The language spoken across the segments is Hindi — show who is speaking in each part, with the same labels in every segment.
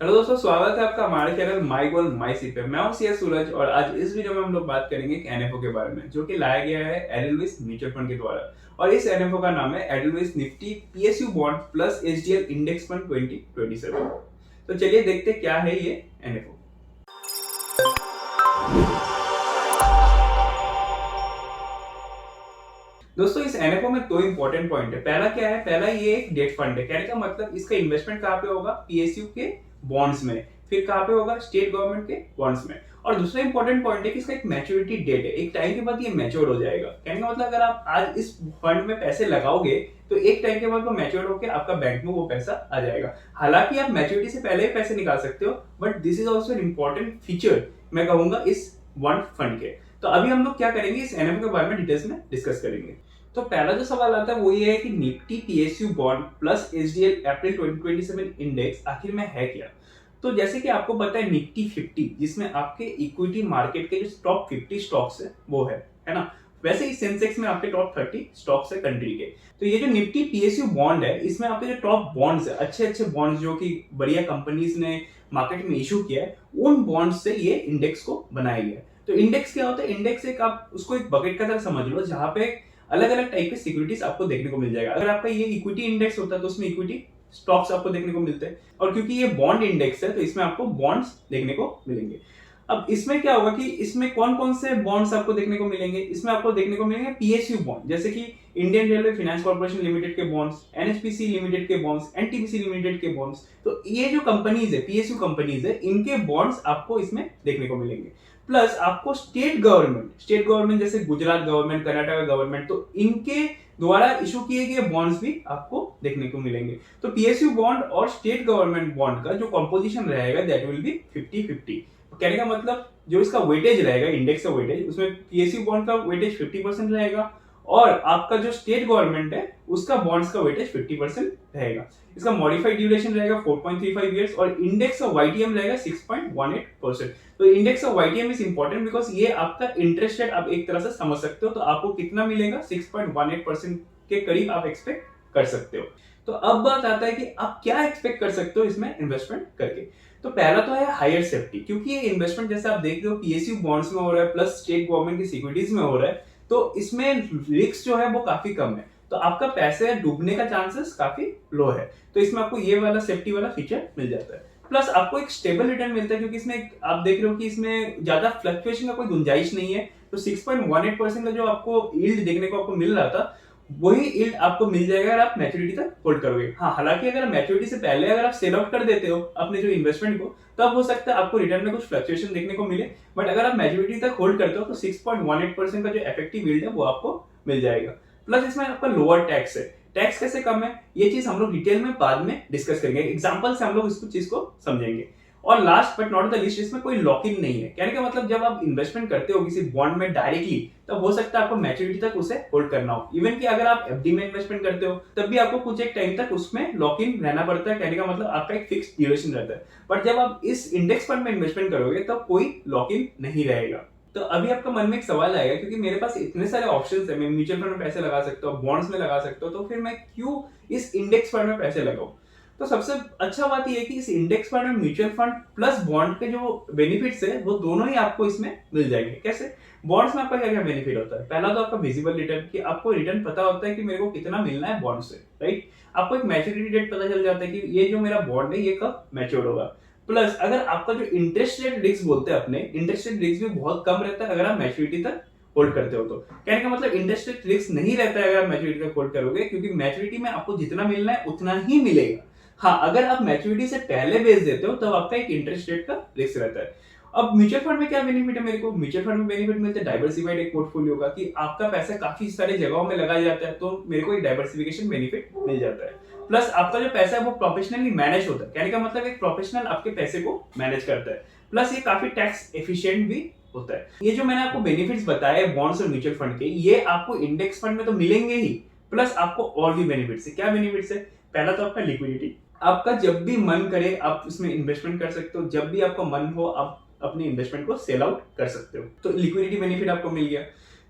Speaker 1: हेलो दोस्तों, स्वागत है आपका हमारे चैनल माई गोल माई सी पे। मैं हूं सीएस सूरज और आज इस वीडियो में हम लोग बात करेंगे एक एनएफओ के बारे में जो कि लाया गया है एडलविस म्यूचुअल फंड के द्वारा। और इस एनएफओ का नाम है Edelweiss Nifty PSU bond plus HDL index fund 2027। तो चलिए देखते क्या है ये एनएफओ। दोस्तों, इस एनएफओ में दो इंपॉर्टेंट पॉइंट है। पहला क्या है? पहला ये एक डेट फंड है। कहने का मतलब इसका इन्वेस्टमेंट कहाँ पे होगा? पीएसयू के बॉन्ड्स में। फिर कहाँ पे होगा? स्टेट गवर्नमेंट के बॉन्ड्स में। और दूसरा इंपॉर्टेंट पॉइंट है कि इसका एक मैच्योरिटी डेट है, एक टाइम के बाद ये मैच्योर हो जाएगा। कहने का मतलब अगर आप आज इस फंड में पैसे लगाओगे तो एक टाइम के बाद वो मैच्योर होकर आपका बैंक में वो पैसा आ जाएगा। हालांकि आप मैच्योरिटी से पहले ही पैसे निकाल सकते हो, but this is also important feature मैं कहूंगा इस वन फंड के। तो अभी हम लोग क्या करेंगे, इस एनएफओ के बारे में डिटेल्स में डिस्कस करेंगे। तो पहला जो सवाल आता है वो ये है कि Nifty PSU bond plus HDL April 2027 index आखिर में है क्या। तो जैसे कि आपको पता है निफ्टी 50 जिसमें आपके इक्विटी मार्केट के जो टॉप 50 स्टॉक्स है वो है ना। वैसे ही सेंसेक्स में आपके टॉप 30 स्टॉक्स है कंट्री के। तो ये जो निफ्टी पीएसयू बॉन्ड है इसमें आपके जो टॉप बॉन्ड्स है, अच्छे अच्छे बॉन्ड्स जो कि बढ़िया कंपनीज ने मार्केट में इशू किया है, उन बॉन्ड्स से ये इंडेक्स को बनाया गया है। तो इंडेक्स क्या होता है? इंडेक्स एक आप उसको एक बकेट का तरह समझ लो जहां पे अलग अलग टाइप के सिक्योरिटीज आपको देखने को मिल जाएगा। अगर आपका ये इक्विटी इंडेक्स होता है तो उसमें इक्विटी स्टॉक्स आपको देखने को मिलते हैं, और क्योंकि ये बॉन्ड इंडेक्स है तो इसमें आपको बॉन्ड्स देखने को मिलेंगे। अब इसमें क्या होगा कि इसमें कौन कौन से बॉन्ड्स आपको देखने को मिलेंगे? इसमें आपको देखने को मिलेंगे पीएसयू बॉन्ड, जैसे कि Indian railway finance corporation limited के बॉन्ड्स, एनएचपीसी लिमिटेड के बॉन्ड्स, एनटीपीसी लिमिटेड के बॉन्ड्स। तो ये जो कंपनीज है, पीएसयू कंपनीज है, इनके बॉन्ड्स आपको इसमें देखने को मिलेंगे। प्लस आपको स्टेट गवर्नमेंट जैसे गुजरात गवर्नमेंट, कर्नाटक गवर्नमेंट, तो इनके द्वारा इशू किए गए बॉन्ड्स भी आपको देखने को मिलेंगे। तो पीएसयू बॉन्ड और स्टेट गवर्नमेंट बॉन्ड का जो कंपोजिशन रहेगा दैट विल बी 50-50। कहने का मतलब जो इसका वेटेज रहेगा, इंडेक्स का वेटेज, उसमें पीएसयू बॉन्ड का वेटेज 50% रहेगा और आपका जो स्टेट गवर्नमेंट है उसका बॉन्ड्स का वेटेज 50% रहेगा। इसका मॉडिफाइड ड्यूरेशन रहेगा 4.35 इयर्स और इंडेक्स का वाईटीएम रहेगा 6.18%। तो index of YTM is important because ये आपका इंटरेस्ट रेट आप एक तरह से समझ सकते हो। तो आपको कितना मिलेगा? 6.18% के करीब आप एक्सपेक्ट कर सकते हो। तो अब बात आता है कि आप क्या एक्सपेक्ट कर सकते हो इसमें इन्वेस्टमेंट करके। तो पहला तो है हायर सेफ्टी, क्योंकि ये इन्वेस्टमेंट जैसे आप देख रहे हो पीएसयू बॉन्ड्स में हो रहा है प्लस स्टेट गवर्नमेंट की सिक्योरिटीज में हो रहा है, तो इसमें रिस्क जो है वो काफी कम है। तो आपका पैसे डूबने का चांसेस काफी लो है। तो इसमें आपको ये वाला सेफ्टी वाला फीचर मिल जाता है। प्लस आपको एक स्टेबल रिटर्न मिलता है क्योंकि इसमें आप देख रहे हो कि इसमें ज्यादा फ्लक्चुएशन का कोई गुंजाइश नहीं है। तो 6.18% का जो आपको यील्ड देखने को आपको मिल रहा था वही यील्ड आपको मिल जाएगा अगर आप मैच्योरिटी तक होल्ड करोगे। हाँ, हालांकि अगर मैच्योरिटी से पहले अगर आप सेल आउट कर देते हो अपने जो इन्वेस्टमेंट को, तब हो सकता है आपको रिटर्न में कुछ फ्लक्चुएशन देखने को मिले। बट अगर आप मैच्योरिटी तक होल्ड करते हो तो 6.18% का जो इफेक्टिव यील्ड है वो आपको मिल जाएगा। प्लस इसमें आपका लोअर टैक्स है। टैक्स कैसे कम है ये चीज हम लोग डिटेल में बाद में डिस्कस करेंगे, एग्जांपल से हम लोग इस चीज को समझेंगे। और last but not the least, इसमें कोई लॉक इन नहीं है। कहने का मतलब जब आप इन्वेस्टमेंट करते हो किसी बॉन्ड में डायरेक्टली, तब हो सकता है आपको मैच्योरिटी तक उसे होल्ड करना हो। इवन कि अगर आप एफडी में इन्वेस्टमेंट करते हो तब भी आपको कुछ एक टाइम तक उसमें लॉक इन रहना पड़ता है। कहने का मतलब आपका एक फिक्स ड्यूरेशन रहता है। बट जब आप इस इंडेक्स फंड में इन्वेस्टमेंट करोगे तब कोई लॉक इन नहीं रहेगा। तो अभी आपका मन में एक सवाल आएगा, क्योंकि मेरे पास इतने सारे ऑप्शंस है, मैं म्यूचुअल फंड में पैसे लगा सकता हूँ, बॉन्ड्स में लगा सकता हूँ, तो फिर मैं क्यों इस इंडेक्स फंड में पैसे लगाऊं। तो सबसे अच्छा बात यह है कि इस इंडेक्स फंड में म्यूचुअल फंड प्लस बॉन्ड के जो बेनिफिट्स है वो दोनों ही आपको इसमें मिल जाएंगे। कैसे? बॉन्ड्स में आपका क्या क्या बेनिफिट होता है? पहला तो आपका विजिबल रिटर्न, कि आपको रिटर्न पता होता है कि मेरे को कितना मिलना है बॉन्ड से, राइट। आपको एक मैच्योरिटी डेट पता चल जाता है कि ये जो मेरा बॉन्ड है ये कब मैच्योर होगा। प्लस अगर आपका जो इंटरेस्ट रेट रिस्क बोलते हैं अपने, इंटरेस्ट रेट रिस्क भी बहुत कम रहता है अगर आप मैच्योरिटी तक होल्ड करते हो। तो कहने का मतलब इंटरेस्ट रेट रिस्क नहीं रहता है अगर आप मैच्योरिटी तक होल्ड करोगे, क्योंकि मैच्योरिटी में आपको जितना मिलना है उतना ही मिलेगा। हाँ, अगर आप मैच्योरिटी से पहले बेच देते हो तब आपका एक इंटरेस्ट रेट का रिस्क रहता है। अब म्यूचुअल फंड में क्या बेनिफिट है? मेरे को म्यूचुअल फंड में बेनिफिट मिलता है डाइवर्सिफाइड एक पोर्टफोलियो का, कि आपका पैसा काफी सारे जगहों में लगाया जाता है, तो मेरे को एक डाइवर्सिफिकेशन बेनिफिट मिल जाता है। प्लस आपका जो पैसा है वो प्रोफेशनली मैनेज होता है। कहने का मतलब एक प्रोफेशनल आपके पैसे को मैनेज करता है। प्लस ये काफी टैक्स एफिशिएंट भी होता है। ये जो मैंने आपको बेनिफिट्स बताए बॉन्ड्स और म्यूचुअल फंड के, ये आपको इंडेक्स फंड में तो मिलेंगे ही, प्लस आपको और भी बेनिफिट्स है। क्या बेनिफिट्स है? पहला तो आपका लिक्विडिटी, आपका जब भी मन करे आप इसमें इन्वेस्टमेंट कर सकते हो, जब भी आपका मन हो आप अपने इन्वेस्टमेंट को सेल आउट कर सकते हो। तो लिक्विडिटी बेनिफिट आपको मिल गया।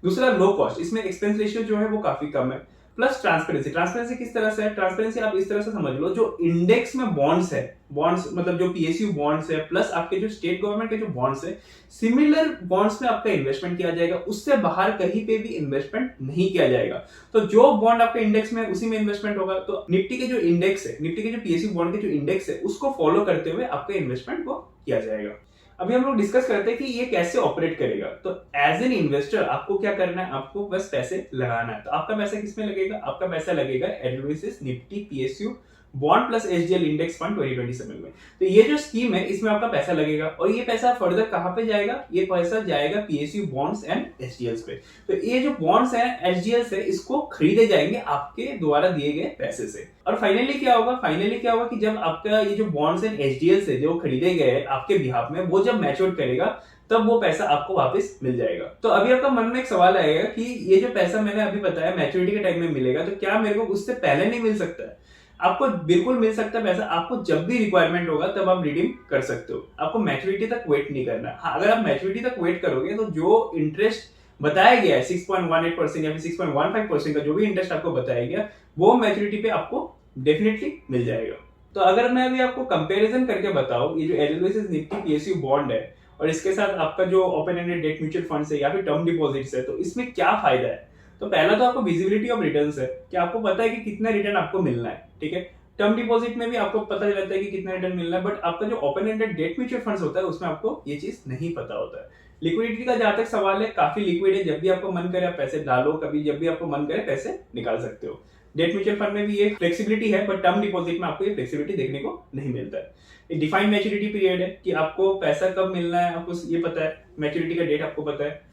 Speaker 1: दूसरा लो कॉस्ट, इसमें एक्सपेंस रेशियो जो है वो काफी कम है। Plus transparency. ट्रांसपेरेंसी किस तरह से है? ट्रांसपेरेंसी आप इस तरह से समझ लो, जो इंडेक्स में बॉन्ड्स है, बॉन्ड्स मतलब जो पीएसयू बॉन्ड्स है प्लस आपके जो स्टेट गवर्नमेंट के जो बॉन्ड्स है, सिमिलर बॉन्ड्स में आपका इन्वेस्टमेंट किया जाएगा, उससे बाहर कहीं पे भी इन्वेस्टमेंट नहीं किया जाएगा। तो जो बॉन्ड आपके इंडेक्स में उसी में इन्वेस्टमेंट होगा। तो निफ्टी के जो इंडेक्स है, निफ्टी के जो पीएसयू बॉन्ड के जो इंडेक्स है, उसको फॉलो करते हुए आपका इन्वेस्टमेंट को किया जाएगा। अभी हम लोग डिस्कस करते हैं कि ये कैसे ऑपरेट करेगा। तो एज एन इन्वेस्टर आपको क्या करना है? आपको बस पैसे लगाना है। तो आपका पैसा किसमें लगेगा? आपका पैसा लगेगा advices Nifty PSU bond plus HDL index fund 2027 में। तो ये जो स्कीम है इसमें आपका पैसा लगेगा, और ये पैसा फर्दर कहां पे जाएगा? ये पैसा जाएगा पीएसयू बॉन्ड्स एंड एचडीएल्स पे। तो ये जो बॉन्ड्स हैं एचडीएल्स है, इसको खरीदे जाएंगे आपके द्वारा दिए गए पैसे से। और फाइनली क्या होगा? फाइनली क्या होगा कि जब आपका ये जो बॉन्ड्स एंड एचडीएल्स है जो खरीदे गए आपके बिहाफ में, वो जब मैच्योर करेगा तब वो पैसा आपको वापस मिल जाएगा। तो अभी आपका मन में एक सवाल आएगा कि ये जो पैसा मैंने अभी बताया मैच्योरिटी के टाइम में मिलेगा, तो क्या मेरे को उससे पहले नहीं मिल सकता है? आपको बिल्कुल मिल सकता है पैसा। आपको जब भी रिक्वायरमेंट होगा तब आप रिडीम कर सकते हो। आपको मैच्योरिटी तक वेट नहीं करना है। हाँ, अगर आप मैच्योरिटी तक वेट करोगे तो जो इंटरेस्ट बताया गया है 6.18% या फिर 6.15% का जो भी इंटरेस्ट आपको बताया गया, वो मैच्योरिटी पे आपको डेफिनेटली मिल जाएगा। तो अगर मैं अभी आपको कंपैरिजन करके बताऊं, ये जो एडवाइसेस निफ्टी पीएसयू बॉन्ड है और इसके साथ आपका जो open ended debt mutual funds है या फिर टर्म डिपॉजिट्स है, तो इसमें क्या फायदा है? तो पहला तो आपको विजिबिलिटी ऑफ रिटर्न्स है कि आपको पता है कि कितना रिटर्न आपको मिलना है। ठीक है, टर्म डिपॉजिट में भी आपको पता रहता है कि कितना रिटर्न मिलना है, बट आपका जो open ended debt mutual funds होता है उसमें आपको ये चीज नहीं पता होता है। लिक्विडिटी का जहां तक सवाल है, काफी लिक्विड है, जब भी आपको मन करे आप पैसे डालो, कभी जब भी आपको मन करे पैसे निकाल सकते हो। डेट म्यूचुअल फंड में भी ये फ्लेक्सिबिलिटी है, बट टर्म डिपॉजिट में आपको ये फ्लेक्सिबिलिटी देखने को नहीं मिलता है। एक डिफाइंड मैच्योरिटी पीरियड है कि आपको पैसा कब मिलना है, आपको ये पता है, मैच्योरिटी का डेट आपको पता है।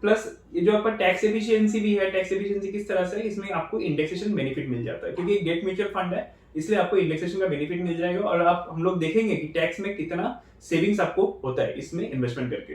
Speaker 1: प्लस ये जो आपका टैक्स एफिशिएंसी भी है। टैक्स एफिशिएंसी किस तरह से? इसमें आपको इंडेक्सेशन बेनिफिट मिल जाता है, क्योंकि एक डेट म्यूचुअल फंड है इसलिए आपको इंडेक्सेशन का बेनिफिट मिल जाएगा। और आप हम लोग देखेंगे कि टैक्स में कितना सेविंग्स आपको होता है इसमें इन्वेस्टमेंट करके।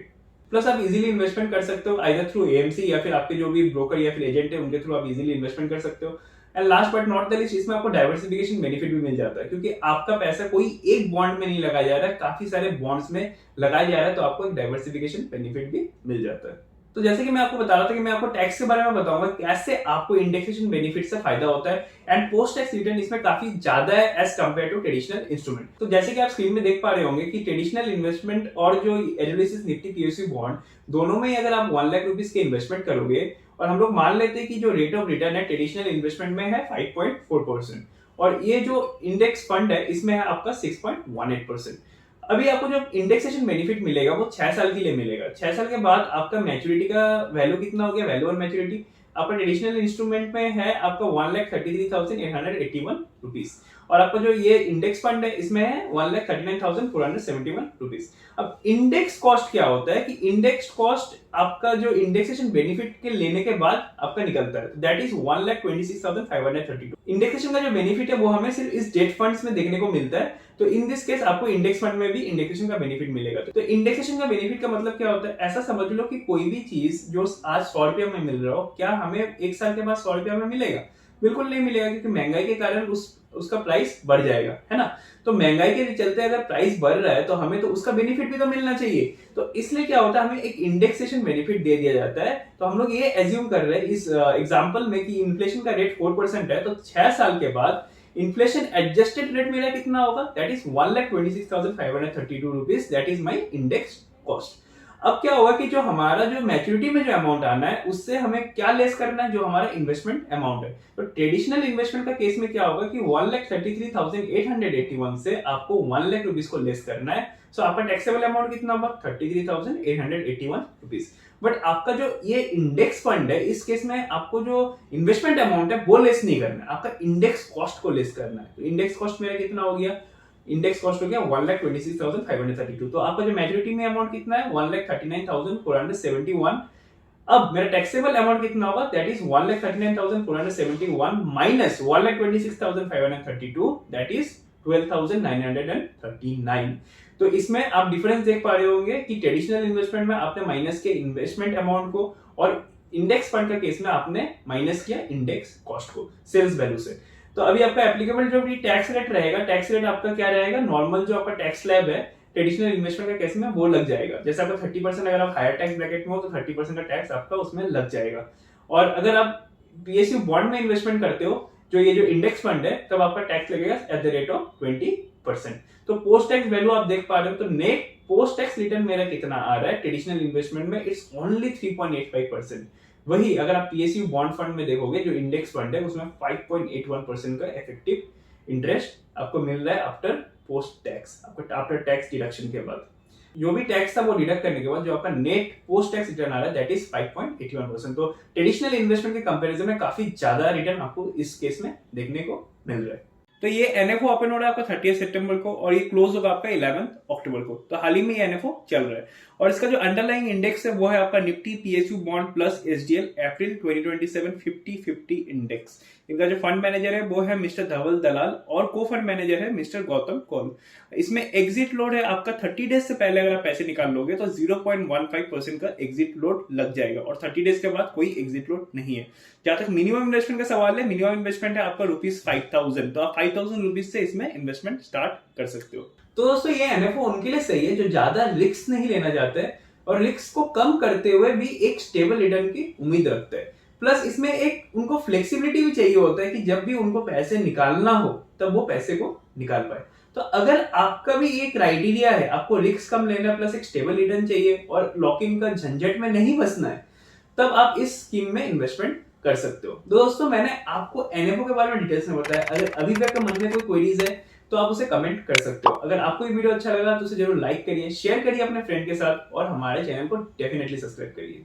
Speaker 1: प्लस आप इजीली इन्वेस्टमेंट कर सकते हो आइदर थ्रू एएमसी या फिर आपके जो भी ब्रोकर या फिर एजेंट है उनके थ्रू आप इजीली इन्वेस्टमेंट कर सकते हो। And last but not the list, इसमें आपको डाइवर्सिफिकेशन बेनिफिट भी मिल जाता है, क्योंकि आपका पैसा कोई एक बॉन्ड में नहीं लगाया जा रहा है, काफी सारे बॉन्ड्स में लगाया जा रहा है, तो आपको एक डाइवर्सिफिकेशन बेनिफिट भी मिल जाता है। तो जैसे कि मैं आपको बता रहा था कि मैं आपको टैक्स के बारे में बताऊंगा कैसे आपको इंडेक्सेशन बेनिफिट से फायदा होता है, एंड पोस्ट टैक्स रिटर्न इसमें काफी ज्यादा है as compare to traditional instrument. तो जैसे कि आप स्क्रीन में देख पा रहे होंगे कि ट्रेडिशनल इन्वेस्टमेंट और जो एडवाइसेस निफ्टी पीएसयू बॉन्ड, दोनों में अगर आप 1 लाख रुपीस के इन्वेस्टमेंट करोगे, और हम लोग मान लेते हैं कि जो रेट ऑफ रिटर्न है ट्रेडिशनल इन्वेस्टमेंट में है 5.4%, और ये जो इंडेक्स फंड है इसमें है आपका 6.18%। अभी आपको जो इंडेक्सेशन बेनिफिट मिलेगा वो 6 साल के लिए मिलेगा। 6 साल के बाद आपका मैच्योरिटी का वैल्यू कितना हो गया? वैल्यू और मैच्योरिटी आपका ट्रेडिशनल इंस्ट्रूमेंट में है आपका 1,33,881 रुपीस, और आपका जो ये इंडेक्स फंड है इसमें है 1,39,471 रुपीस। अब इंडेक्स कॉस्ट क्या होता है कि इंडेक्स कॉस्ट आपका जो इंडेक्सेशन बेनिफिट के लेने के बाद आपका निकलता है, दैट इज 1,26,532। इंडेक्सेशन का जो बेनिफिट है वो हमें सिर्फ इस डेट फंड्स में देखने को मिलता है। तो इन दिस केस आपको इंडेक्स फंड में भी इंडेक्सेशन का बेनिफिट मिलेगा। तो इंडेक्सेशन का बेनिफिट का मतलब क्या होता है? ऐसा समझ लो कि कोई भी चीज जो आज 100 रुपया में मिल रहा हो, क्या हमें 1 साल के बाद 100 रुपया में मिलेगा? बिल्कुल नहीं मिलेगा, क्योंकि महंगाई के कारण उसका प्राइस बढ़ जाएगा, है ना। तो महंगाई के चलते अगर प्राइस बढ़ रहा है तो हमें तो उसका बेनिफिट भी तो मिलना चाहिए। तो इसलिए क्या होता है, हमें एक इंडेक्सेशन बेनिफिट दे दिया जाता है। तो हम लोग ये एज्यूम कर रहे हैं इस एग्जांपल में कि इन्फ्लेशन का रेट 4% है, तो 6 साल के बाद इन्फ्लेशन एडजस्टेड रेट मेरा कितना होगा? That is 1,26,532 rupees, that is my index cost. अब क्या होगा कि जो हमारा जो मैच्योरिटी में जो अमाउंट आना है उससे हमें क्या लेस करना है? जो हमारा इन्वेस्टमेंट अमाउंट है। तो ट्रेडिशनल इन्वेस्टमेंट का केस में क्या होगा कि 1,33,881 से आपको 1 लाख रुपीस को लेस करना है। सो आपका टैक्सेबल अमाउंट कितना होगा? 33,881 रुपीस। बट आपका जो ये इंडेक्स फंड है इस केस में आपको जो इन्वेस्टमेंट अमाउंट है वो लेस नहीं करना है, आपका इंडेक्स कॉस्ट को लेस करना है। तो इंडेक्स कॉस्ट मेरा कितना हो गया? इंडेक्स कॉस्ट हो गया 1,26,532। तो आपका जो मैच्योरिटी में अमाउंट कितना है? 1,39,471। अब मेरा टैक्सेबल अमाउंट कितना होगा? That is 1,39,471 minus 1,26,532, that is 12,939। तो इसमें आप डिफरेंस देख पा रहे होंगे कि ट्रेडिशनल इन्वेस्टमेंट में आपने माइनस किया इन्वेस्टमेंट अमाउंट को, और इंडेक्स फंड का केस में आपने माइनस किया इंडेक्स कॉस्ट को सेल्स वैल्यू से। तो अभी आपका एप्लीकेबल जो भी टैक्स रेट रहेगा, टैक्स रेट आपका क्या रहेगा? नॉर्मल जो आपका टैक्स स्लैब है ट्रेडिशनल इन्वेस्टमेंट का केस में वो लग जाएगा। जैसे आपका 30%, अगर आप हायर टैक्स ब्रैकेट में हो तो 30% का टैक्स आपका उसमें लग जाएगा। और अगर आप पीएसयू बॉन्ड में इन्वेस्टमेंट करते हो, जो ये जो इंडेक्स फंड है, तब आपका टैक्स लगेगा एट द रेट ऑफ 20%। तो पोस्ट टैक्स वैल्यू आप देख पा रहे हो, तो नेट पोस्ट टैक्स रिटर्न मेरा कितना आ रहा है ट्रेडिशनल इन्वेस्टमेंट में, इट्स ओनली 3.85%। वही अगर आप पीएसयू बॉन्ड फंड में देखोगे, जो इंडेक्स फंड है, उसमें 5.81% का इफेक्टिव इंटरेस्ट आपको मिल रहा है आफ्टर पोस्ट टैक्स, आपको आफ्टर टैक्स डिडक्शन के बाद। जो भी टैक्स था वो डिडक्ट करने के बाद जो आपका नेट पोस्ट टैक्स रिटर्न आ रहा है दैट इज 5.81%। तो ट्रेडिशनल इन्वेस्टमेंट के कंपैरिजन में काफी ज्यादा रिटर्न आपको इस केस में देखने को मिल रहा है। तो ये एनएफओ ओपन हो रहा है आपका 30 सितंबर को और ये क्लोज होगा आपका 11 अक्टूबर को। तो हाल ही में ये एनएफओ चल रहा है और इसका जो अंडरलाइंग इंडेक्स है वो है आपका Nifty PSU bond plus SDL April 2027 50-50 index. इनका जो फंड मैनेजर है वो है मिस्टर धवल दलाल और को फंड मैनेजर है मिस्टर गौतम कौल। इसमें एग्जिट लोड है आपका 30 डेज से पहले अगर आप पैसे निकाल लोगे तो 0.15% का एग्जिट लोड लग जाएगा और 30 डेज के बाद कोई एग्जिट लोड नहीं है। जहां तक मिनिमम इन्वेस्टमेंट का सवाल है, मिनिमम इन्वेस्टमेंट है आपका ₹5,000, तो आप 5,000 रुपीज से इसमें इन्वेस्टमेंट स्टार्ट कर सकते हो। तो दोस्तों ये एनएफओ उनके लिए सही है जो ज्यादा रिस्क नहीं लेना चाहते और रिस्क को कम करते हुए भी एक स्टेबल रिटर्न की उम्मीद रखते हैं। प्लस इसमें एक उनको फ्लेक्सिबिलिटी भी चाहिए होता है कि जब भी उनको पैसे निकालना हो तब वो पैसे को निकाल पाए। तो अगर आपका भी ये क्राइटेरिया है, आपको रिस्क कम लेना प्लस एक स्टेबल रिटर्न चाहिए और लॉकिंग का झंझट में नहीं फंसना है, तब आप इस स्कीम में इन्वेस्टमेंट कर सकते हो। दोस्तों मैंने आपको एनएफओ के बारे में डिटेल्स में बताया। अगर अभी भी आपके मन में कोई क्वेरीज है तो आप उसे कमेंट कर सकते हो। अगर आपको ये वीडियो अच्छा लगा तो उसे जरूर लाइक करिए, शेयर करिए अपने फ्रेंड के साथ और हमारे चैनल को डेफिनेटली सब्सक्राइब करिए।